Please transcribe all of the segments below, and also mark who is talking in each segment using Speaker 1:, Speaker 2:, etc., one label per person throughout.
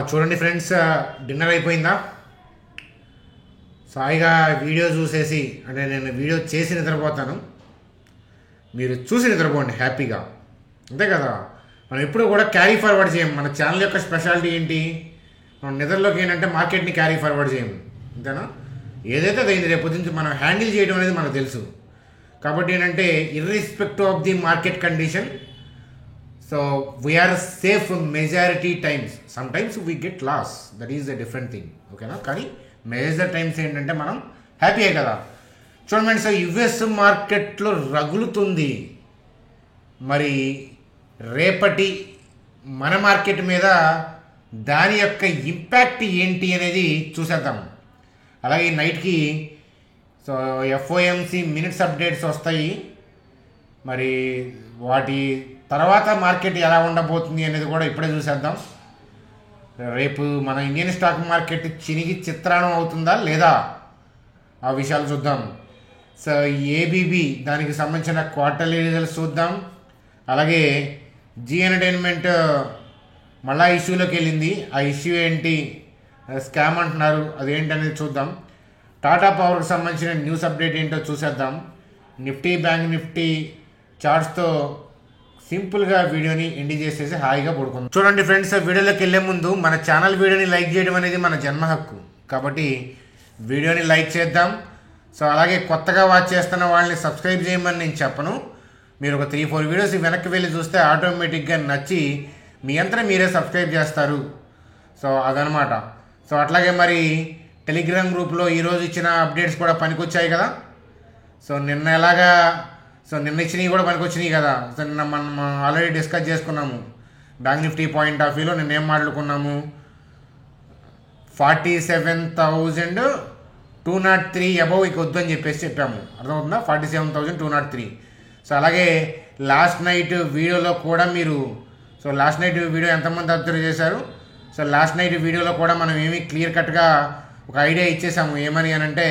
Speaker 1: చూడండి friends, dinner అయిపోయిందా? సాయిగా video చూసేసి అంటే నేను వీడియో చేసి నిద్రపోతాను, మీరు చూసి నిద్రపోండి హ్యాపీగా. అంతే కదా, మనం ఎప్పుడు కూడా క్యారీ ఫార్వర్డ్ చేయం. మన ఛానల్ యొక్క స్పెషాలిటీ ఏంటి? మనం నిద్రలోకి ఏంటంటే మార్కెట్ని క్యారీ ఫార్వర్డ్ చేయము, అంతేనా? ఏదైతే అదైంది, రేపు నుంచి మనం హ్యాండిల్ చేయడం అనేది మనకు తెలుసు. కాబట్టి ఏంటంటే irrespective of the market condition, so we are safe majority times. Sometimes we get loss, that is the different thing, ఓకేనా? కానీ మేజర్ టైమ్స్ ఏంటంటే మనం హ్యాపీయే కదా. చూడండి సార్, యుఎస్ మార్కెట్లో రగులుతుంది. మరి రేపటి మన మార్కెట్ మీద దాని యొక్క ఇంపాక్ట్ ఏంటి అనేది చూసేద్దాం. అలాగే నైట్కి సో ఎఫ్ఓఎంసి మినిట్స్ అప్డేట్స్ వస్తాయి. మరి వాటి తర్వాత మార్కెట్ ఎలా ఉండబోతుంది అనేది కూడా ఇప్పుడే చూసేద్దాం. రేపు మన ఇండియన్ స్టాక్ మార్కెట్ చినిగి చిత్రాణం అవుతుందా లేదా, ఆ విషయాలు చూద్దాం. సో ఏబీబీ దానికి సంబంధించిన క్వార్టర్లీ రిజల్ట్స్ చూద్దాం. అలాగే జీ ఎంటర్టైన్మెంట్ మళ్ళా ఇష్యూలోకి వెళ్ళింది. ఆ ఇష్యూ ఏంటి, స్కామ్ అంటున్నారు, అదేంటనేది చూద్దాం. టాటా పవర్కి సంబంధించిన న్యూస్ అప్డేట్ ఏంటో చూసేద్దాం. నిఫ్టీ బ్యాంక్ నిఫ్టీ చార్ట్స్తో సింపుల్గా వీడియోని ఎండ్ చేసేసి హాయిగా పడుకుందాం. చూడండి ఫ్రెండ్స్, వీడియోలోకి వెళ్ళే ముందు మన ఛానల్ వీడియోని లైక్ చేయడం అనేది మన జన్మ హక్కు, కాబట్టి వీడియోని లైక్ చేద్దాం. సో అలాగే కొత్తగా వాచ్ చేస్తున్న వాళ్ళని సబ్స్క్రైబ్ చేయమని నేను చెప్పను. మీరు ఒక 3-4 వీడియోస్ వెనక్కి వెళ్ళి చూస్తే ఆటోమేటిక్గా నచ్చి మీ అంతా మీరే సబ్స్క్రైబ్ చేస్తారు. సో అదనమాట. సో అట్లాగే మరి టెలిగ్రామ్ గ్రూప్లో ఈరోజు ఇచ్చిన అప్డేట్స్ కూడా పనికొచ్చాయి కదా. సో నిన్న ఇచ్చినవి కూడా పనికొచ్చినాయి కదా. సో నిన్న మనం ఆల్రెడీ డిస్కస్ చేసుకున్నాము బ్యాంక్ నిఫ్టీ పాయింట్ ఆఫ్ వ్యూలో. నిన్న ఏం మాట్లాడుకున్నాము, 47,203 అబవ్ ఇక వద్దు అని చెప్పాము. అర్థమవుతుందా? 47,203. సో అలాగే లాస్ట్ నైట్ వీడియోలో కూడా మీరు లాస్ట్ నైట్ వీడియో ఎంతమంది అబ్జర్వ్ చేశారు? సో లాస్ట్ నైట్ వీడియోలో కూడా మనం ఏమి క్లియర్ కట్గా ఒక ఐడియా ఇచ్చేసాము. ఏమని అని అంటే,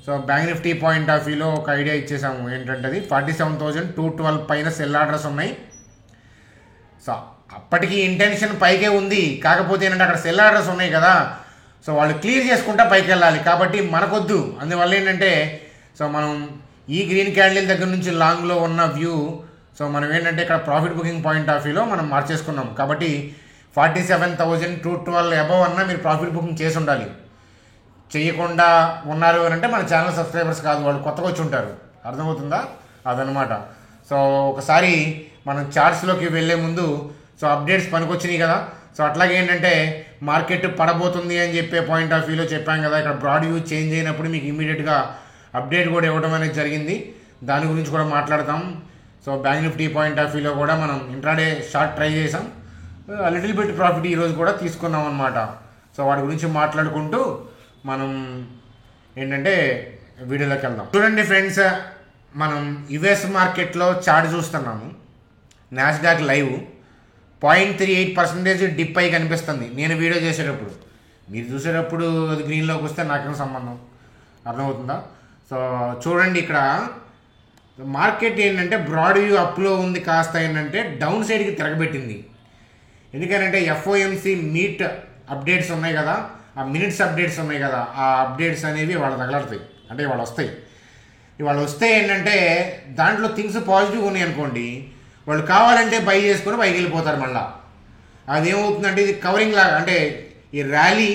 Speaker 1: so bank Nifty point of వ్యూలో ఒక ఐడియా ఇచ్చేసాము. ఏంటంటే అది 47,212 పైన సెల్ ఆర్డర్స్ ఉన్నాయి. సో అప్పటికి ఇంటెన్షన్ పైకే ఉంది, కాకపోతే ఏంటంటే అక్కడ సెల్ ఆర్డర్స్ ఉన్నాయి కదా, సో వాళ్ళు క్లియర్ చేసుకుంటా పైకి వెళ్ళాలి. కాబట్టి మనకొద్దు. అందువల్ల ఏంటంటే సో మనం ఈ గ్రీన్ క్యాండిల్ దగ్గర నుంచి లాంగ్లో ఉన్న వ్యూ, సో మనం ఏంటంటే ఇక్కడ ప్రాఫిట్ బుకింగ్ పాయింట్ ఆఫ్ వ్యూలో మనం మార్చేసుకున్నాం. కాబట్టి 47,212 అబవ్ అన్నా మీరు ప్రాఫిట్ బుకింగ్ చేసి ఉండాలి. చేయకుండా ఉన్నారు అని అంటే మన ఛానల్ సబ్స్క్రైబర్స్ కాదు, వాళ్ళు కొత్తగా వచ్చి ఉంటారు. అర్థమవుతుందా? అదనమాట. సో ఒకసారి మనం చార్ట్స్లోకి వెళ్ళే ముందు సో అప్డేట్స్ పనికొచ్చినాయి కదా. సో అట్లాగే ఏంటంటే మార్కెట్ పడబోతుంది అని చెప్పే పాయింట్ ఆఫ్ వ్యూలో చెప్పాం కదా. ఇక్కడ బ్రాడ్ వ్యూ చేంజ్ అయినప్పుడు మీకు ఇమీడియట్గా అప్డేట్ కూడా ఇవ్వడం అనేది జరిగింది. దాని గురించి కూడా మాట్లాడతాం. So bank Nifty point of వ్యూలో కూడా మనం ఇంట్రాడే షార్ట్ ట్రై చేసాం. లిటిల్ బిట్ ప్రాఫిట్ ఈరోజు కూడా తీసుకున్నాం అనమాట. సో వాటి గురించి మాట్లాడుకుంటూ మనం ఏంటంటే వీడియోలోకి వెళ్దాం. చూడండి ఫ్రెండ్స్, మనం యుఎస్ మార్కెట్లో చార్ట్ చూస్తున్నాము. నాస్డాక్ లైవ్ 0.38% డిప్ అయి కనిపిస్తుంది నేను వీడియో చేసేటప్పుడు. మీరు చూసేటప్పుడు అది గ్రీన్లోకి వస్తే నాకేం సంబంధం, అర్థమవుతుందా? సో చూడండి, ఇక్కడ మార్కెట్ ఏంటంటే బ్రాడ్ వ్యూ అప్లో ఉంది, కాస్త ఏంటంటే డౌన్ సైడ్కి తిరగబెట్టింది. ఎందుకంటే ఎఫ్ఓఎంసి మీట్ అప్డేట్స్ ఉన్నాయి కదా, ఆ మినిట్స్ అప్డేట్స్ ఉన్నాయి కదా, ఆ అప్డేట్స్ అనేవి వాళ్ళు తగలడతాయి, అంటే వాళ్ళు వస్తాయి. వాళ్ళు వస్తే ఏంటంటే దాంట్లో థింగ్స్ పాజిటివ్ ఉన్నాయి అనుకోండి, వాళ్ళు కావాలంటే బై చేసుకొని పైకి వెళ్ళిపోతారు. మళ్ళీ అదేమవుతుందంటే ఇది కవరింగ్ లాగా, అంటే ఈ ర్యాలీ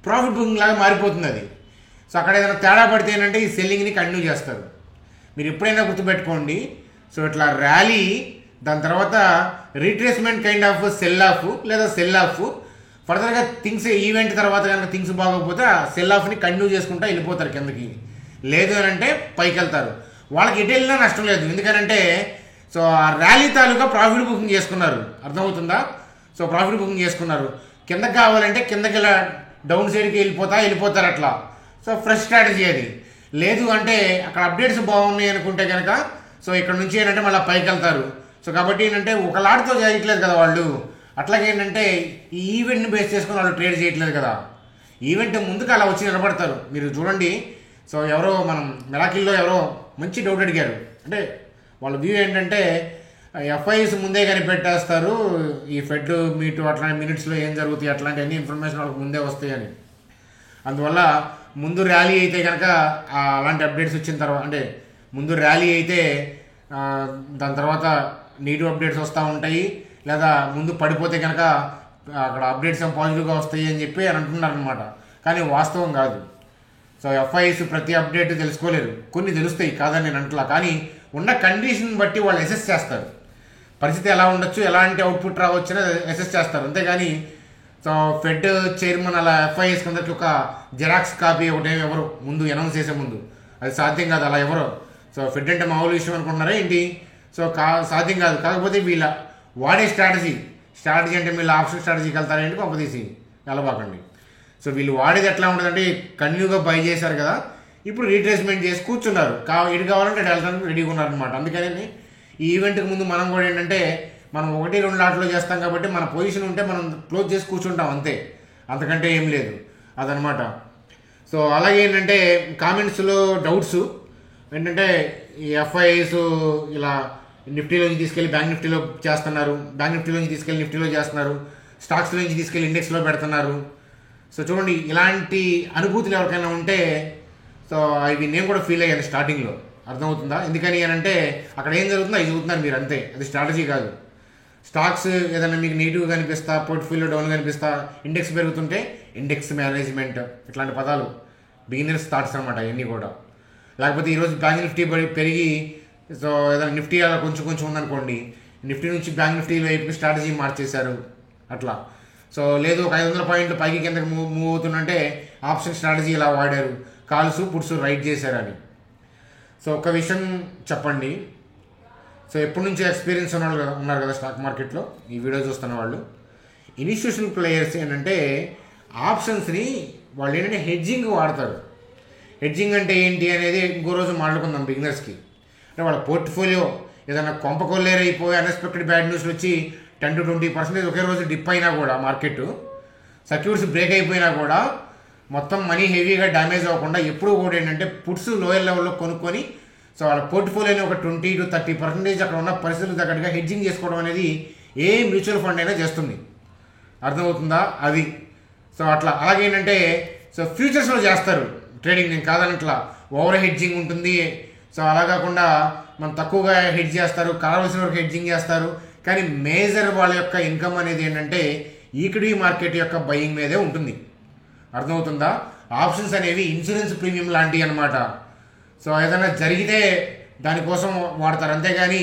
Speaker 1: ప్రాఫిట్ బుకింగ్ లాగా మారిపోతుంది అది. సో అక్కడ ఏదైనా తేడా పడితే ఏంటంటే ఈ సెల్లింగ్ని కంటిన్యూ చేస్తారు. మీరు ఎప్పుడైనా గుర్తుపెట్టుకోండి. సో ఇట్లా ర్యాలీ, దాని తర్వాత retracement kind of cell of లేదా సెల్ ఆఫ్, ఫర్దర్గా థింగ్స్ ఈవెంట్ తర్వాత కనుక థింగ్స్ బాగోకపోతే ఆ సెల్ ఆఫ్ని కంటిన్యూ చేసుకుంటా వెళ్ళిపోతారు కిందకి. లేదు అని అంటే పైకి వెళ్తారు. వాళ్ళకి ఎటు వెళ్ళినా నష్టం లేదు, ఎందుకనంటే సో ఆ ర్యాలీ తాలూకా ప్రాఫిట్ బుకింగ్ చేసుకున్నారు. అర్థమవుతుందా? సో ప్రాఫిట్ బుకింగ్ చేసుకున్నారు. కిందకి కావాలంటే కిందకి ఇలా డౌన్ సైడ్కి వెళ్ళిపోతారు అట్లా. సో ఫ్రెష్ స్ట్రాటజీ అది. లేదు అంటే అక్కడ అప్డేట్స్ బాగున్నాయి అనుకుంటే కనుక సో ఇక్కడ నుంచి ఏంటంటే మళ్ళీ పైకి వెళ్తారు. సో కాబట్టి ఏంటంటే ఒక లాట్తో చేయట్లేదు కదా వాళ్ళు. అట్లాగే ఏంటంటే ఈ ఈవెంట్ని బేస్ చేసుకొని వాళ్ళు ట్రేడ్ చేయట్లేదు కదా. ఈవెంట్ ముందుకు అలా వచ్చి నిలబడతారు. మీరు చూడండి, సో ఎవరో మనం మెరాకిల్లో ఎవరో మంచి డౌట్ అడిగారు. అంటే వాళ్ళ వ్యూ ఏంటంటే ఎఫ్ఐఎస్ ముందే కనిపెట్టేస్తారు, ఈ ఫెడ్ మీట్ అట్లాంటి మినిట్స్లో ఏం జరుగుతాయి అట్లాంటి అన్ని ఇన్ఫర్మేషన్ వాళ్ళకి ముందే వస్తాయని. అందువల్ల ముందు ర్యాలీ అయితే కనుక అలాంటి అప్డేట్స్ వచ్చిన తర్వాత, అంటే ముందు ర్యాలీ అయితే దాని తర్వాత నెగిటివ్ అప్డేట్స్ వస్తూ ఉంటాయి, లేదా ముందు పడిపోతే కనుక అక్కడ అప్డేట్స్ పాజిటివ్గా వస్తాయి అని చెప్పి అని అంటున్నారు అనమాట. కానీ వాస్తవం కాదు. సో ఎఫ్ఐఎస్ ప్రతి అప్డేట్ తెలుసుకోలేరు, కొన్ని తెలుస్తాయి కాదని నేను అంటలా, కానీ ఉన్న కండిషన్ బట్టి వాళ్ళు అసెస్ చేస్తారు. పరిస్థితి ఎలా ఉండొచ్చు, ఎలాంటి అవుట్పుట్ రావచ్చు అని అసెస్ చేస్తారు. అంతేగాని సో ఫెడ్ చైర్మన్ అలా ఎఫ్ఐఎస్ కిందకి ఒక జెరాక్స్ కాపీ ఒకటేమి ఎవరు ముందు అనౌన్స్ చేసే ముందు, అది సాధ్యం కాదు. అలా ఎవరు సో ఫెడ్ అంటే మామూలు విషయం అనుకుంటున్నారా ఏంటి? సో సాధ్యం కాదు. కాకపోతే వీళ్ళ వాడే స్ట్రాటజీ అంటే వీళ్ళు ఆప్షన్ స్ట్రాటజీకి వెళ్తారేంటి పంపదీసి వెళ్ళబాకండి. సో వీళ్ళు వాడేది ఎట్లా ఉంటుందంటే కంటిన్యూగా బై చేశారు కదా, ఇప్పుడు రీట్రేస్మెంట్ చేసి కూర్చున్నారు, ఎటు కావాలంటే అటు వెళ్ళడానికి రెడీగా ఉన్నారనమాట. అందుకని ఈ ఈవెంట్కి ముందు మనం కూడా ఏంటంటే మనం 1-2 లాట్లో చేస్తాం కాబట్టి మన పొజిషన్ ఉంటే మనం క్లోజ్ చేసి కూర్చుంటాం అంతే, అంతకంటే ఏం లేదు అదనమాట. సో అలాగే ఏంటంటే కామెంట్స్లో డౌట్స్ ఏంటంటే ఈ ఎఫ్ఐఎస్ ఇలా నిఫ్టీలోంచి తీసుకెళ్ళి బ్యాంక్ నిఫ్టీలో చేస్తున్నారు, బ్యాంక్ నిఫ్టీలోంచి తీసుకెళ్ళి నిఫ్టీలో చేస్తున్నారు, స్టాక్స్లోంచి తీసుకెళ్ళి ఇండెక్స్లో పెడుతున్నారు. సో చూడండి, ఇలాంటి అనుభూతులు ఎవరికైనా ఉంటే సో ఇవి నేను కూడా ఫీల్ అయ్యాను స్టార్టింగ్లో, అర్థమవుతుందా? ఎందుకని అని అంటే అక్కడ ఏం జరుగుతుందో అది చదువుతున్నారు మీరు అంతే, అది స్ట్రాటజీ కాదు. స్టాక్స్ ఏదైనా మీకు నెగిటివ్ కనిపిస్తా, పోర్ట్ఫోలియో డౌన్ కనిపిస్తా, ఇండెక్స్ పెరుగుతుంటే ఇండెక్స్ మేనేజ్మెంట్ ఇట్లాంటి పదాలు బిగినర్స్ థాట్స్ అనమాట ఇవన్నీ కూడా. లేకపోతే ఈరోజు బ్యాంక్ నిఫ్టీ పెరిగి సో ఏదైనా నిఫ్టీ అలా కొంచెం ఉందనుకోండి, నిఫ్టీ నుంచి బ్యాంక్ నిఫ్టీ వైపుకి స్ట్రాటజీ మార్చేశారు అట్లా. సో లేదు ఒక 500 పాయింట్లు పైకి కిందకి మూవ్ అవుతుందంటే ఆప్షన్ స్ట్రాటజీ ఇలా వాడారు, కాల్స్ పుట్స్ రైట్ చేశారని. సో ఒక విషయం చెప్పండి, సో ఎప్పటి నుంచి ఎక్స్పీరియన్స్ ఉన్నారు కదా స్టాక్ మార్కెట్లో ఈ వీడియో చూస్తున్న వాళ్ళు, ఇన్స్టిట్యూషనల్ ప్లేయర్స్ ఏంటంటే ఆప్షన్స్ని వాళ్ళు ఏంటంటే హెడ్జింగ్ వాడతారు. హెడ్జింగ్ అంటే ఏంటి అనేది ఇంకో రోజు మాట్లాడుకుందాం బిగినర్స్కి. అంటే వాళ్ళ పోర్ట్ఫోలియో ఏదైనా కొంపకొల్లేరైపోయి అన్ఎక్స్పెక్టెడ్ బ్యాడ్ న్యూస్లు వచ్చి 10-20% ఒకే రోజు డిప్ అయినా కూడా, మార్కెట్ సర్క్యూట్స్ బ్రేక్ అయిపోయినా కూడా మొత్తం మనీ హెవీగా డ్యామేజ్ అవ్వకుండా ఎప్పుడూ కూడా ఏంటంటే పుట్స్ లోయర్ లెవెల్లో కొనుక్కొని సో వాళ్ళ పోర్ట్ఫోలియోని ఒక 20-30% అక్కడ ఉన్న పరిస్థితులకు తగ్గట్టుగా హెడ్జింగ్ చేసుకోవడం అనేది ఏ మ్యూచువల్ ఫండ్ అయినా చేస్తుంది, అర్థమవుతుందా? అది సో అట్లా. అలాగేంటంటే సో ఫ్యూచర్స్లో చేస్తారు ట్రేడింగ్, నేను కాదనట్లా, ఓవర్ హెడ్జింగ్ ఉంటుంది. సో అలా కాకుండా మనం తక్కువగా హెడ్జ్ చేస్తారు, కావాల్సిన వరకు హెడ్జింగ్ చేస్తారు. కానీ మేజర్ వాళ్ళ యొక్క ఇన్కమ్ అనేది ఏంటంటే ఈక్విటీ మార్కెట్ యొక్క బయింగ్ మీదే ఉంటుంది, అర్థమవుతుందా? ఆప్షన్స్ అనేవి ఇన్సూరెన్స్ ప్రీమియం లాంటివి అనమాట. సో ఏదైనా జరిగితే దానికోసం వాడతారు, అంతేగాని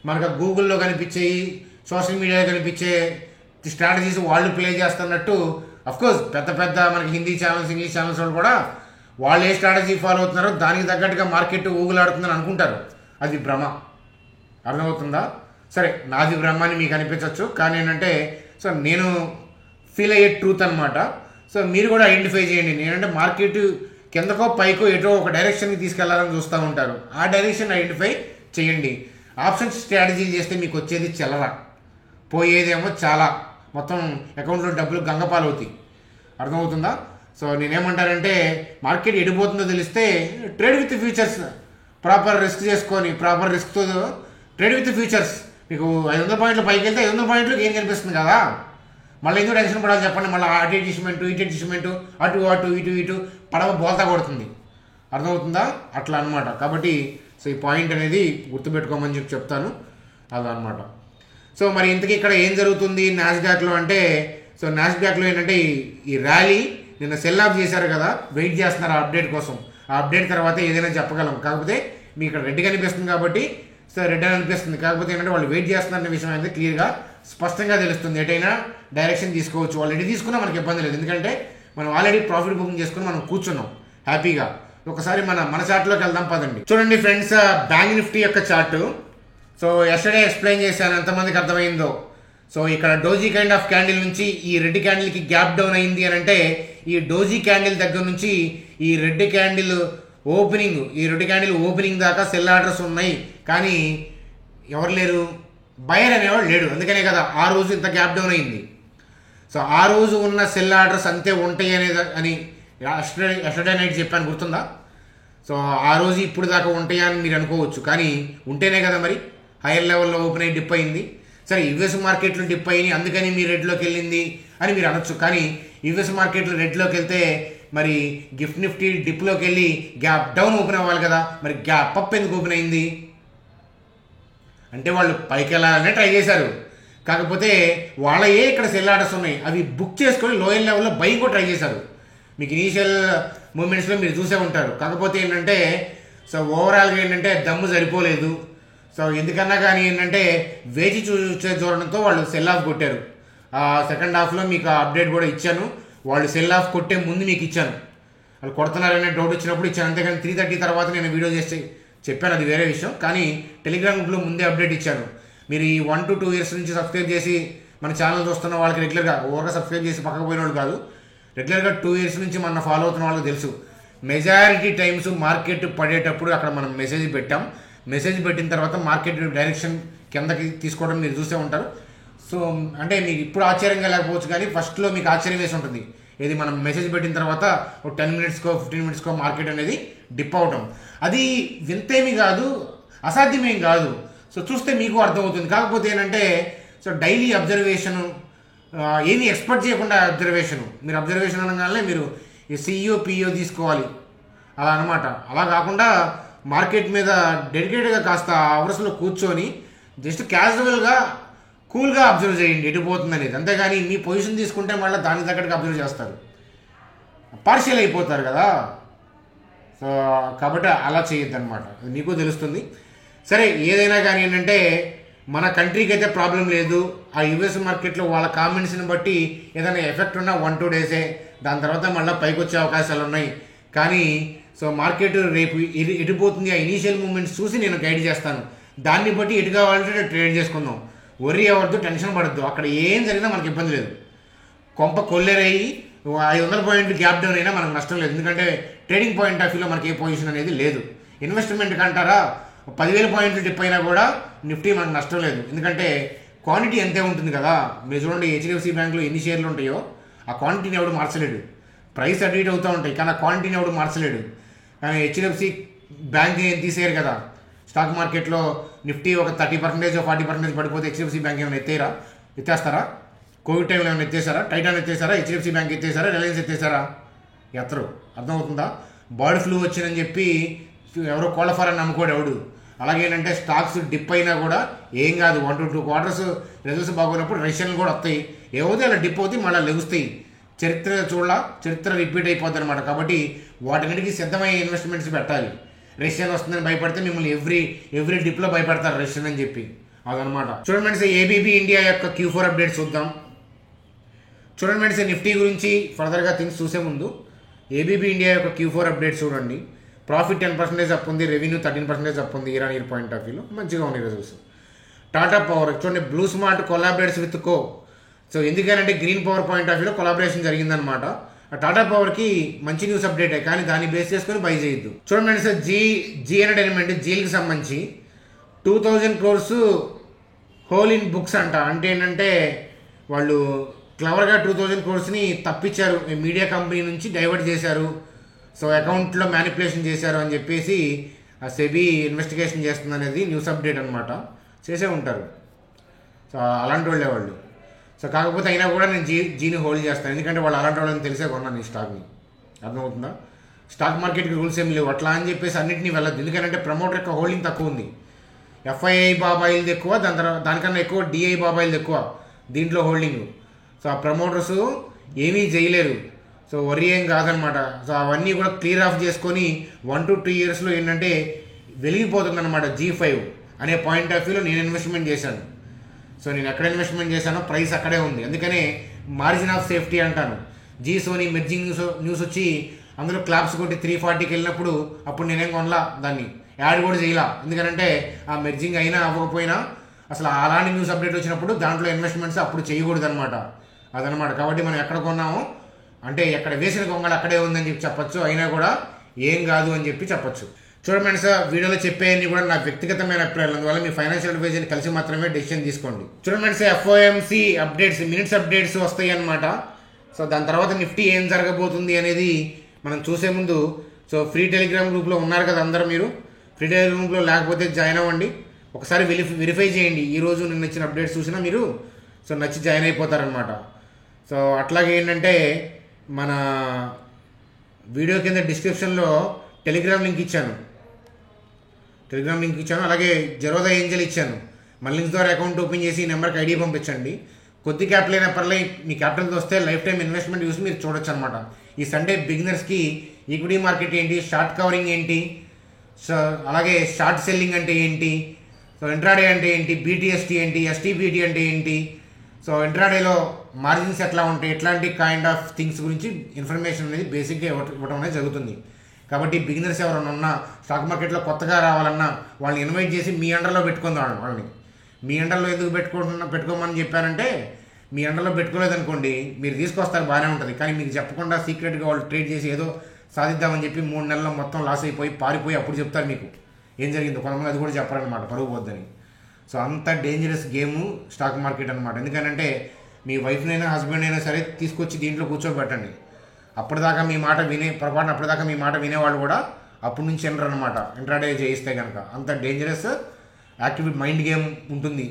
Speaker 1: మనకు గూగుల్లో కనిపించేవి, సోషల్ మీడియాలో కనిపించే స్ట్రాటజీస్ వాళ్ళు ప్లే చేస్తున్నట్టు. అఫ్కోర్స్ పెద్ద మనకి హిందీ ఛానల్స్, ఇంగ్లీష్ ఛానల్స్ వాళ్ళు కూడా వాళ్ళు ఏ స్ట్రాటజీ ఫాలో అవుతున్నారో దానికి తగ్గట్టుగా మార్కెట్ ఊగులాడుతుందని అనుకుంటారు, అది భ్రమ, అర్థమవుతుందా? సరే, నాది భ్రమ అని మీకు అనిపించవచ్చు, కానీ ఏంటంటే సో నేను ఫీల్ అయ్యే ట్రూత్ అనమాట. సో మీరు కూడా ఐడెంటిఫై చేయండి. నేనంటే మార్కెట్ కిందకో పైకో ఎటో ఒక డైరెక్షన్కి తీసుకెళ్లాలని చూస్తూ ఉంటారు, ఆ డైరెక్షన్ ఐడెంటిఫై చేయండి. ఆప్షన్స్ స్ట్రాటజీలు చేస్తే మీకు వచ్చేది చిల్లర, పోయేదేమో చాలా, మొత్తం అకౌంట్లో డబ్బులు గంగపాలు అవుతాయి, అర్థమవుతుందా? సో నేనేమంటానంటే మార్కెట్ ఎడిపోతుందో తెలిస్తే trade with futures, proper risk చేసుకొని, ప్రాపర్ రిస్క్తో ట్రేడ్ విత్ ఫ్యూచర్స్. మీకు 500 పాయింట్లు పైకి వెళ్తే 500 పాయింట్లు ఏం కనిపిస్తుంది కదా, మళ్ళీ ఎందుకు టెన్షన్ పడాలి చెప్పండి? మళ్ళీ అటు అడ్జస్ట్మెంటు అటు ఇటు పడవ బోల్తా కొడుతుంది, అర్థమవుతుందా? అట్లా అనమాట. కాబట్టి సో ఈ పాయింట్ అనేది గుర్తుపెట్టుకోమని చెప్తాను, అదనమాట. సో మరి ఇంతకీ ఇక్కడ ఏం జరుగుతుంది నాస్డాక్లో అంటే, సో నాస్డాక్లో ఏంటంటే ఈ ర్యాలీ నిన్న సెల్ ఆఫ్ చేశారు కదా, వెయిట్ చేస్తున్నారు ఆ అప్డేట్ కోసం. ఆ అప్డేట్ తర్వాత ఏదైనా చెప్పగలం, కాకపోతే మీకు ఇక్కడ రెడ్ కనిపిస్తుంది కాబట్టి సో రెడ్ అని అనిపిస్తుంది. కాకపోతే ఏంటంటే వాళ్ళు వెయిట్ చేస్తున్నారనే విషయం అయితే క్లియర్గా స్పష్టంగా తెలుస్తుంది. ఎటైనా డైరెక్షన్ తీసుకోవచ్చు, వాళ్ళు ఎటు తీసుకున్నా మనకి ఇబ్బంది లేదు, ఎందుకంటే మనం ఆల్రెడీ ప్రాఫిట్ బుకింగ్ చేసుకుని మనం కూర్చున్నాం హ్యాపీగా. ఒకసారి మన చార్ట్లోకి వెళ్దాం పదండి. చూడండి ఫ్రెండ్స్, బ్యాంక్ నిఫ్టీ యొక్క చార్టు. సో ఎస్టర్డే ఎక్స్ప్లెయిన్ చేశాను, ఎంతమందికి అర్థమైందో. సో ఇక్కడ డోజీ కైండ్ ఆఫ్ క్యాండిల్ నుంచి ఈ రెడ్ క్యాండిల్కి గ్యాప్ డౌన్ అయింది అని అంటే, ఈ డోజీ క్యాండిల్ దగ్గర నుంచి ఈ రెడ్ క్యాండిల్ ఓపెనింగ్ దాకా సెల్ ఆర్డర్స్ ఉన్నాయి, కానీ ఎవరు లేరు, బయర్ అనేవాడు లేడు. అందుకనే కదా ఆ రోజు ఇంత గ్యాప్ డౌన్ అయింది. సో ఆ రోజు ఉన్న సెల్ ఆర్డర్స్ అంతే ఉంటాయి అని ఎస్టర్డే నైట్ చెప్పాను, గుర్తుందా? సో ఆ రోజు ఇప్పుడు దాకా ఉంటాయా అని మీరు అనుకోవచ్చు, కానీ ఉంటేనే కదా మరి హైయర్ లెవెల్లో ఓపెన్ అయ్యి డిప్ అయింది. సరే యుఎస్ మార్కెట్లో డిప్ అయ్యి అందుకని మీ రెడ్లోకి వెళ్ళింది అని మీరు అనొచ్చు. కానీ యుఎస్ మార్కెట్లో రెడ్లోకి వెళ్తే మరి గిఫ్ట్ నిఫ్టీ డిప్లోకి వెళ్ళి గ్యాప్ డౌన్ ఓపెన్ అవ్వాలి కదా, మరి గ్యాప్ అప్ ఎందుకు ఓపెన్ అయింది అంటే వాళ్ళు పైకి వెళ్ళాలనే ట్రై చేశారు. కాకపోతే వాళ్ళే ఇక్కడ సెల్ ఆర్డర్స్ ఉన్నాయి, అవి బుక్ చేసుకొని లోయర్ లెవెల్లో బయింగ్ కూడా ట్రై చేశారు. మీకు ఇనీషియల్ మూమెంట్స్లో మీరు చూసే ఉంటారు. కాకపోతే ఏంటంటే సో ఓవరాల్గా ఏంటంటే దమ్ము సరిపోలేదు. సో ఎందుకన్నా కానీ ఏంటంటే వేచి చూసే ధోరణితో వాళ్ళు సెల్ ఆఫ్ కొట్టారు. సెకండ్ హాఫ్లో మీకు అప్డేట్ కూడా ఇచ్చాను. వాళ్ళు సెల్ ఆఫ్ కొట్టే ముందు మీకు ఇచ్చాను, వాళ్ళు కొడుతున్నారనే డౌట్ వచ్చినప్పుడు ఇచ్చాను. అంతేకాని 3:30 తర్వాత నేను వీడియో చేసి చెప్పాను, అది వేరే విషయం. కానీ టెలిగ్రామ్ గ్రూప్లో ముందే అప్డేట్ ఇచ్చాను. మీరు ఈ 1 to 2 years నుంచి సబ్స్క్రైబ్ చేసి మన ఛానల్ చూస్తున్న వాళ్ళకి రెగ్యులర్గా ఓవర్గా సబ్స్క్రైబ్ చేసి పక్కకు పోయిన వాళ్ళు కాదు, రెగ్యులర్గా 2 years నుంచి మన ఫాలో అవుతున్న వాళ్ళకి తెలుసు. మెజారిటీ టైమ్స్ మార్కెట్ పడేటప్పుడు అక్కడ మనం మెసేజ్ పెట్టాం. మెసేజ్ పెట్టిన తర్వాత మార్కెట్ డైరెక్షన్ కిందకి తీసుకోవడం మీరు చూసే ఉంటారు. సో అంటే మీకు ఇప్పుడు ఆశ్చర్యంగా లేకపోవచ్చు, కానీ ఫస్ట్లో మీకు ఆశ్చర్యం వేసి ఉంటుంది. ఇది మనం మెసేజ్ పెట్టిన తర్వాత ఒక 10 minutesకో 15 minutesకో మార్కెట్ అనేది డిప్ అవటం, అది వింతేమీ కాదు, అసాధ్యమేం కాదు. సో చూస్తే మీకు అర్థమవుతుంది. కాకపోతే ఏంటంటే సో డైలీ అబ్జర్వేషను, ఏమీ ఎక్స్పెక్ట్ చేయకుండా అబ్జర్వేషను, మీరు అబ్జర్వేషన్ అనగానే మీరు ఈ సిఇఓ పిఇఓ తీసుకోవాలి అలా అనమాట. అలా కాకుండా మార్కెట్ మీద డెడికేటెడ్గా కాస్త అవర్స్లో కూర్చొని జస్ట్ క్యాజువల్గా కూల్గా అబ్జర్వ్ చేయండి ఎటు పోతుంది అనేది. అంతేగాని మీ పొజిషన్ తీసుకుంటే మళ్ళీ దానికి తగ్గట్టుగా అబ్జర్వ్ చేస్తారు, పార్షియల్ అయిపోతారు కదా. సో కాబట్టి అలా చేయొద్దు అనమాట, అది మీకు తెలుస్తుంది. సరే ఏదైనా కానీ ఏంటంటే మన కంట్రీకి అయితే ప్రాబ్లం లేదు. ఆ యుఎస్ మార్కెట్లో వాళ్ళ కామెంట్స్ని బట్టి ఏదైనా ఎఫెక్ట్ ఉన్నా 1-2 days, దాని తర్వాత మళ్ళీ పైకి వచ్చే అవకాశాలు ఉన్నాయి. కానీ సో మార్కెట్ రేపు ఎటుపోతుంది ఆ ఇనీషియల్ మూమెంట్స్ చూసి నేను గైడ్ చేస్తాను. దాన్ని బట్టి ఎటు కావాలంటే ట్రేడ్ చేసుకుందాం. worry అవ్వద్దు, టెన్షన్ పడద్దు. అక్కడ ఏం జరిగినా మనకి ఇబ్బంది లేదు. కొంప కొల్లేరయ్యి 500 పాయింట్లు గ్యాప్ డౌన్ అయినా మనకు నష్టం లేదు. ఎందుకంటే ట్రేడింగ్ పాయింట్ ఆఫ్ వ్యూలో మనకి ఏ పొజిషన్ అనేది లేదు. ఇన్వెస్ట్మెంట్కి అంటారా 10,000 పాయింట్లు డిప్ అయినా కూడా నిఫ్టీ మనకు నష్టం లేదు. ఎందుకంటే క్వాంటిటీ ఎంతే ఉంటుంది కదా. మీరు చూడండి హెచ్డిఎఫ్సి బ్యాంక్లో ఎన్ని షేర్లు ఉంటాయో ఆ క్వాంటిటీని ఎవడు మార్చలేడు. ప్రైస్ అటు ఇటు అవుతూ ఉంటాయి కానీ ఆ క్వాంటిటీని ఎవడు మార్చలేడు. కానీ హెచ్డిఎఫ్సి బ్యాంక్ ఏం తీసేయరు కదా. స్టాక్ మార్కెట్లో నిఫ్టీ ఒక 30% 40% పడిపోతే హెచ్డిఎఫ్సి బ్యాంక్ ఏమైనా ఎత్తేస్తారా? కోవిడ్ టైంలో ఏమైనా ఎత్తేసారా? టైటాన్ ఎత్తేసారా? హెచ్డిఎఫ్సి బ్యాంక్ ఎత్తేసారా? రిలయన్స్ ఎత్తేసారా? ఎత్తరు. అర్థమవుతుందా? బర్డ్ ఫ్లూ వచ్చిందని చెప్పి ఎవరో కోళ్ళ ఫారాన్ని నమ్ముకోడు ఎవడు. అలాగేంటంటే స్టాక్స్ డిప్ అయినా కూడా ఏం కాదు, 1 to 2 quarters రిజల్ట్స్ బాగున్నప్పుడు రష్యన్లు కూడా వస్తాయి. ఏవైతే అలా డిప్ అవుతాయి మళ్ళీ లెగుస్తాయి. చరిత్ర రిపీట్ అయిపోద్ది అనమాట. కాబట్టి వాటిన్నిటికీ సిద్ధమయ్యే ఇన్వెస్ట్మెంట్స్ పెట్టాలి. రష్యన్ వస్తుందని భయపడితే మిమ్మల్ని ఎవ్రీ డిప్లో భయపడతారు రష్యన్ అని చెప్పి, అదనమాట. చూడండి ఫ్రెండ్స్, ఏబీబీ ఇండియా యొక్క Q4 అప్డేట్స్ చూద్దాం. చూడండి ఫ్రెండ్స్, నిఫ్టీ గురించి ఫర్దర్గా థింగ్స్ చూసే ముందు ఏబీబీ ఇండియా యొక్క Q4 అప్డేట్స్ చూడండి. ప్రాఫిట్ 10% అప్ ఉంది, రెవెన్యూ 13% అప్ ఉంది. ఇయర్ పాయింట్ ఆఫ్ వ్యూలో మంచిగా ఉన్నాయి రిజల్ట్స్. టాటా పవర్ చూడండి, blue smart కొలాబరేట్స్ with co. So ఎందుకంటే గ్రీన్ పవర్ పాయింట్ ఆఫ్ వ్యూలో కొలాబరేషన్ జరిగిందనమాట. టాటా పవర్కి మంచి న్యూస్ అప్డేటే, కానీ దాన్ని బేస్ చేసుకొని బై చేయొద్దు. చూడండి సార్, జీ ఎంటర్టైన్మెంట్ జీల్కి సంబంధించి 2,000 crores హోల్ ఇన్ బుక్స్ అంట. అంటే ఏంటంటే వాళ్ళు క్లవర్గా 2,000 crores తప్పించారు, మీడియా కంపెనీ నుంచి డైవర్ట్ చేశారు. సో అకౌంట్లో మ్యానిపులేషన్ చేశారు అని చెప్పేసి ఆ సెబీ ఇన్వెస్టిగేషన్ చేస్తుంది అనేది న్యూస్ అప్డేట్ అనమాట. చేసే ఉంటారు. సో అలాంటి వాళ్ళే వాళ్ళు. సో కాకపోతే అయినా కూడా నేను జీని హోల్డ్ చేస్తాను, ఎందుకంటే వాళ్ళు అలాంటి వాళ్ళని తెలిసే కొన్నాను ఈ స్టాక్ని. అర్థమవుతుందా? స్టాక్ మార్కెట్కి రూల్స్ ఏం లేవు అట్లా అని చెప్పేసి అన్నింటినీ వెళ్ళదు. ఎందుకంటే ప్రమోటర్ యొక్క హోల్డింగ్ తక్కువ ఉంది. ఎఫ్ఐఐ బాబాయిలది ఎక్కువ, దానికన్నా ఎక్కువ డిఐ బాబాయిలది ఎక్కువ దీంట్లో హోల్డింగ్. సో ఆ ప్రమోటర్స్ ఏమీ చేయలేరు. సో వరి ఏం కాదనమాట. సో అవన్నీ కూడా క్లియర్ ఆఫ్ చేసుకొని 1 to 2 years ఏంటంటే వెలిగిపోతుందన్నమాట G5 అనే పాయింట్ ఆఫ్ వ్యూలో నేను ఇన్వెస్ట్మెంట్ చేశాను. సో నేను ఎక్కడ ఇన్వెస్ట్మెంట్ చేశానో ప్రైస్ అక్కడే ఉంది. అందుకనే మార్జిన్ ఆఫ్ సేఫ్టీ అంటాను. జీ సోనీ మెర్జింగ్ న్యూస్ వచ్చి అందులో క్లాప్స్ కొట్టి 340కి వెళ్ళినప్పుడు అప్పుడు నేనేం కొనలా, దాన్ని యాడ్ కూడా చేయలా. ఎందుకంటే ఆ మెర్జింగ్ అయినా అవ్వకపోయినా అసలు అలాంటి న్యూస్ అప్డేట్ వచ్చినప్పుడు దాంట్లో ఇన్వెస్ట్మెంట్స్ అప్పుడు చేయకూడదు అనమాట. అదనమాట. కాబట్టి మనం ఎక్కడ కొన్నామో అంటే ఎక్కడ వేసిన కొంగలు అక్కడే ఉందని చెప్పి చెప్పచ్చు, అయినా కూడా ఏం కాదు అని చెప్పి చెప్పచ్చు. చూడండి సార్, వీడియోలో చెప్పేవన్నీ కూడా నా వ్యక్తిగతమైన అభిప్రాయాలు, అందువల్ల మీ ఫైనాన్షియల్ అడ్వైజర్ని కలిసి మాత్రమే డెసిషన్ తీసుకోండి. చూడండి sir, FOMC updates, minutes updates వస్తాయి అనమాట. సో దాని తర్వాత నిఫ్టీ ఏం జరగబోతుంది అనేది మనం చూసే ముందు సో ఫ్రీ టెలిగ్రామ్ గ్రూప్లో ఉన్నారు కదా అందరూ, మీరు ఫ్రీ టెలిగ్రామ్ గ్రూప్లో లేకపోతే జాయిన్ అవ్వండి. ఒకసారి వెరిఫై చేయండి. ఈరోజు నిన్న ఇచ్చిన అప్డేట్స్ చూసినా మీరు సో నచ్చి జాయిన్ అయిపోతారనమాట. సో అట్లాగే ఏంటంటే మన వీడియో కింద డిస్క్రిప్షన్లో టెలిగ్రామ్ లింక్ ఇచ్చాను, అలాగే జెరోదా ఏంజల్ ఇచ్చాను. మన లింక్స్ ద్వారా అకౌంట్ ఓపెన్ చేసి ఈ నెంబర్కి ఐడి పంపించండి. కొద్ది క్యాపిటల్ అయినా పర్లేదు, మీ క్యాపిటల్తో వస్తే లైఫ్ టైం ఇన్వెస్ట్మెంట్ చూసి మీరు చూడొచ్చు అనమాట. ఈ సండే బిగినర్స్కి ఈక్విటీ మార్కెట్ ఏంటి, షార్ట్ కవరింగ్ ఏంటి, సో అలాగే షార్ట్ సెల్లింగ్ అంటే ఏంటి, సో ఇంట్రాడే అంటే ఏంటి, బీటీఎస్టీ ఏంటి, ఎస్టీబీటీ అంటే ఏంటి, సో ఇంట్రాడేలో మార్జిన్స్ ఎట్లా ఉంటాయి, ఎట్లాంటి కైండ్ ఆఫ్ థింగ్స్ గురించి ఇన్ఫర్మేషన్ అనేది బేసిక్గా ఇవ్వడం అనేది జరుగుతుంది. కాబట్టి బిగినర్స్ ఎవరైనా ఉన్నా స్టాక్ మార్కెట్లో కొత్తగా రావాలన్నా వాళ్ళని ఇన్వైట్ చేసి మీ అండర్లో పెట్టుకుందాం. వాళ్ళని మీ అండర్లో ఎందుకు పెట్టుకోమని చెప్పారంటే, మీ అండర్లో పెట్టుకోలేదనుకోండి మీరు తీసుకొస్తారు బాగానే ఉంటుంది, కానీ మీకు చెప్పకుండా సీక్రెట్గా వాళ్ళు ట్రేడ్ చేసి ఏదో సాధిద్దామని చెప్పి 3 నెలల్లో మొత్తం లాస్ అయిపోయి పారిపోయి అప్పుడు చెప్తారు మీకు ఏం జరిగిందో. కొంతమంది అది కూడా చెప్పారనమాట, పరుగు పోద్దని. సో అంత డేంజరస్ గేము స్టాక్ మార్కెట్ అనమాట. ఎందుకంటే మీ వైఫ్నైనా హస్బెండ్ అయినా సరే తీసుకొచ్చి దీంట్లో కూర్చోబెట్టండి. అప్పటిదాకా మీ మాట అప్పటిదాకా మీ మాట వినేవాళ్ళు కూడా అప్పటి నుంచి వినరు అనమాట, ఇంట్రాడే చేయిస్తే కనుక. అంత డేంజరస్ యాక్టివ్ మైండ్ గేమ్ ఉంటుంది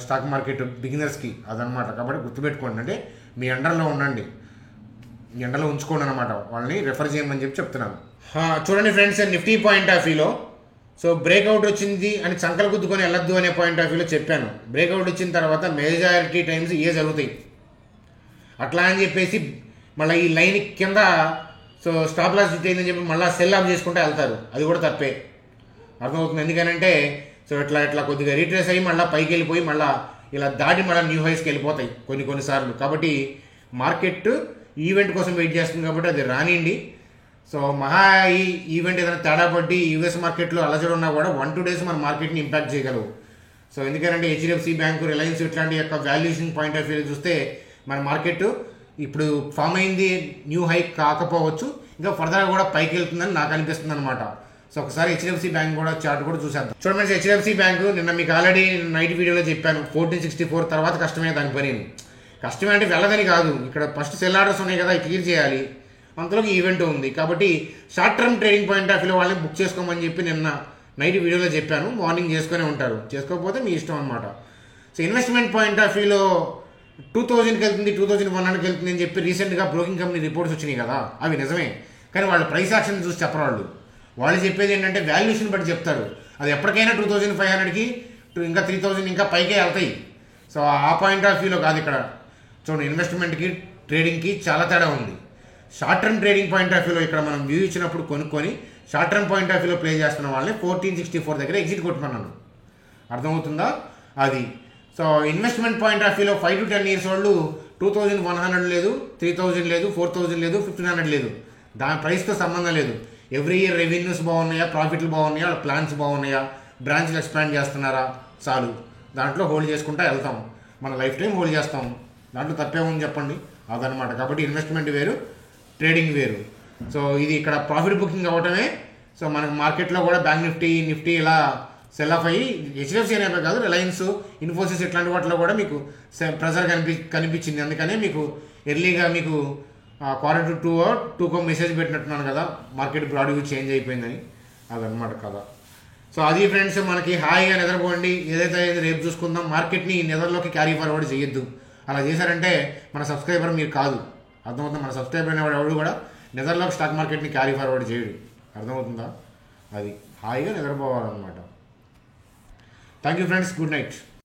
Speaker 1: స్టాక్ మార్కెట్ బిగినర్స్కి, అదనమాట. కాబట్టి గుర్తుపెట్టుకోండి, అంటే మీ అండర్లో ఉండండి, మీ అండర్లో ఉంచుకోండి అనమాట. వాళ్ళని రెఫర్ చేయమని చెప్తున్నాను. చూడండి ఫ్రెండ్స్, నిఫ్టీ పాయింట్ ఆఫ్ వ్యూలో సో బ్రేక్అవుట్ వచ్చింది అని చంకలు గుద్దుకొని వెళ్ళొద్దు అనే పాయింట్ ఆఫ్ వ్యూలో చెప్పాను. బ్రేక్అవుట్ వచ్చిన తర్వాత మెజారిటీ టైమ్స్ జరుగుతాయి. అట్లా అని చెప్పేసి మళ్ళీ ఈ లైన్ కింద సో స్టాప్ లాస్ హిట్ అయిందని చెప్పి మళ్ళీ సెల్ ఆఫ్ చేసుకుంటే వెళ్తారు, అది కూడా తప్పే. అర్థమవుతుంది. ఎందుకనంటే సో ఇట్లా కొద్దిగా రీట్రేస్ అయ్యి మళ్ళీ పైకి వెళ్ళిపోయి మళ్ళీ ఇలా దాటి మళ్ళీ న్యూ హైస్కి వెళ్ళిపోతాయి కొన్నిసార్లు. కాబట్టి మార్కెట్ ఈవెంట్ కోసం వెయిట్ చేస్తుంది, కాబట్టి అది రానిండి. సో ఈ ఈవెంట్ ఏదైనా తేడా పట్టి యూఎస్ మార్కెట్లో అలజడి ఉన్నా కూడా 1-2 days మన మార్కెట్ని ఇంపాక్ట్ చేయగలవు. సో ఎందుకంటే హెచ్డిఎఫ్సి బ్యాంకు, రిలయన్స్ ఇట్లాంటి యొక్క వాల్యుయేషన్ పాయింట్ ఆఫ్ వ్యూ చూస్తే మన మార్కెట్ ఇప్పుడు ఫామ్ అయింది న్యూ హై కాకపోవచ్చు, ఇంకా ఫర్దర్గా కూడా పైకి వెళ్తుందని నాకు అనిపిస్తుంది అనమాట. సో ఒకసారి హెచ్డిఎఫ్సి బ్యాంక్ కూడా చార్ట్ కూడా చూసేద్దాం. చూడండి, హెచ్డిఎఫ్సి బ్యాంకు నిన్న మీకు ఆల్రెడీ నైట్ వీడియోలో చెప్పాను, 1464 తర్వాత కష్టమే దాని పని. కష్టమే అంటే వెళ్ళదని కాదు, ఇక్కడ ఫస్ట్ సెల్ ఆర్డర్స్ ఉన్నాయి కదా, క్లియర్ చేయాలి. అంతలోకి ఈవెంట్ ఉంది, కాబట్టి short term trading point of వ్యూలో వాళ్ళని బుక్ చేసుకోమని చెప్పి నిన్న నైట్ వీడియోలో చెప్పాను. మార్నింగ్ చేసుకునే ఉంటారు, చేసుకోకపోతే మీ ఇష్టం అనమాట. సో ఇన్వెస్ట్మెంట్ పాయింట్ ఆఫ్ వ్యూలో 2000కి వెళ్తుంది, 2100కి వెళ్తుంది అని చెప్పి రీసెంట్గా బ్రోకింగ్ కంపెనీ రిపోర్ట్స్ వచ్చినాయి కదా, అవి నిజమే. కానీ వాళ్ళ ప్రైస్ యాక్షన్ చూసి చెప్పరు. వాళ్ళు చెప్పేది ఏంటంటే వాల్యుయేషన్ బట్టి చెప్తారు. అది ఎప్పటికైనా 2500కి ఇంకా 3000 ఇంకా పైకే వెళ్తాయి. సో ఆ పాయింట్ ఆఫ్ వ్యూలో కాదు ఇక్కడ. చూడండి, ఇన్వెస్ట్మెంట్కి ట్రేడింగ్కి చాలా తేడా ఉంది. Short term trading point of వ్యూలో ఇక్కడ మనం వ్యూ ఇచ్చినప్పుడు కొనుక్కొని షార్ట్ టర్మ్ పాయింట్ ఆఫ్ వ్యూలో ప్లే చేస్తున్న వాళ్ళని 1464 దగ్గర ఎగ్జిట్ కొట్టమన్నాను. అర్థమవుతుందా అది. సో ఇన్వెస్ట్మెంట్ పాయింట్ ఆఫ్ వ్యూలో 5 to 10 years వాళ్ళు 2100 లేదు, 3000 లేదు, 4000 లేదు, 1500 లేదు. దాని ప్రైస్తో సంబంధం లేదు. ఎవ్రీ ఇయర్ రెవెన్యూస్ బాగున్నాయా, ప్రాఫిట్లు బాగున్నాయా, వాళ్ళ ప్లాన్స్ బాగున్నాయా, బ్రాంచ్లు ఎక్స్పాండ్ చేస్తున్నారా, చాలు. దాంట్లో హోల్డ్ చేసుకుంటా వెళ్తాం, మన లైఫ్ టైం హోల్డ్ చేస్తాం. దాంట్లో తప్పేమని చెప్పండి, అదనమాట. కాబట్టి ఇన్వెస్ట్మెంట్ వేరు, ట్రేడింగ్ వేరు. సో ఇది ఇక్కడ ప్రాఫిట్ బుకింగ్ అవ్వటమే. సో మనకు మార్కెట్లో కూడా బ్యాంక్ నిఫ్టీ ఇలా సెల్ ఆఫ్ అయ్యి, హెచ్డిఎఫ్సి అనేవి కాదు, రిలయన్స్, ఇన్ఫోసిస్ ఇట్లాంటి వాటిలో కూడా మీకు ప్రెజర్ కనిపించింది. అందుకనే మీకు ఎర్లీగా మీకు Q2 2 మెసేజ్ పెట్టినట్టున్నాను కదా, మార్కెట్ బ్రాడ్ వ్యూ చేంజ్ అయిపోయిందని. అదనమాట కదా. సో అది ఫ్రెండ్స్, మనకి హాయిగా నిద్రపోండి. ఏదైతే రేపు చూసుకుందాం. మార్కెట్ని నిద్రలోకి క్యారీ ఫార్వర్డ్ చేయొద్దు. అలా చేశారంటే మన సబ్స్క్రైబర్ మీరు కాదు. అర్థమవుతుంది. మన సబ్స్క్రైబర్ అనేవాడు ఎవడు కూడా నిద్రలోకి స్టాక్ మార్కెట్ని క్యారీ ఫార్వర్డ్ చేయడు. అర్థమవుతుందా. అది హాయిగా నిద్రపోవాలన్నమాట. Thank you friends, good night.